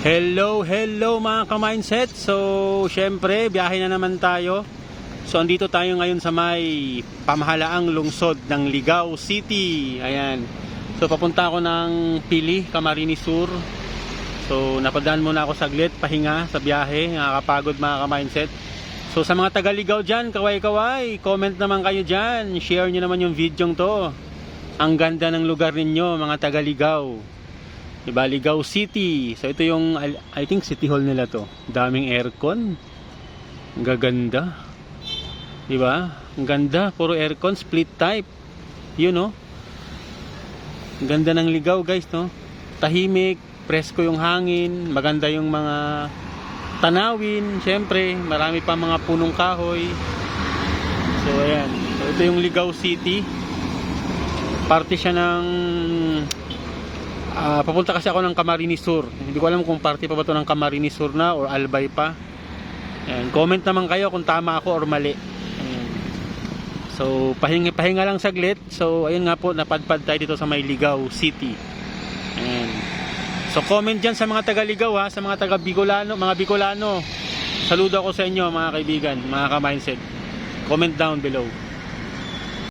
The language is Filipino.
Hello mga ka-mindset. So, syempre, biyahe na naman tayo. So, andito tayo ngayon sa may pamahalaang lungsod ng Ligao City. Ayan. So, papunta ako ng Pili, Camarines Sur. So, napadaan muna ako saglit, pahinga sa biyahe. Nakakapagod mga ka-mindset. So, sa mga taga-Ligao dyan, kaway-kaway, comment naman kayo dyan. Share nyo naman yung video to. Ang ganda ng lugar ninyo, mga taga-Ligao. Diba, Ligao City. So ito yung, I think City Hall nila to. Daming aircon. Ang gaganda. Diba? Ang ganda, puro aircon, split type. Yun no. Ang ganda ng Ligao guys no. Tahimik, presko yung hangin, maganda yung mga tanawin, syempre, marami pa mga punong kahoy. So ayan. So ito yung Ligao City. Parte siya ng papunta kasi ako ng Camarines Sur. Hindi ko alam kung parte pa ba ito ng Camarines Sur na or Albay pa. Ayan. Comment naman kayo kung tama ako or mali. Ayan. So pahinga lang saglit. So ayun nga po, napadpad tayo dito sa may Ligao City. Ayan. So comment dyan sa mga taga Ligao ha, sa mga taga Bicolano, mga Bicolano. Saludo ako sa inyo mga kaibigan, mga ka-mindset. Comment down below.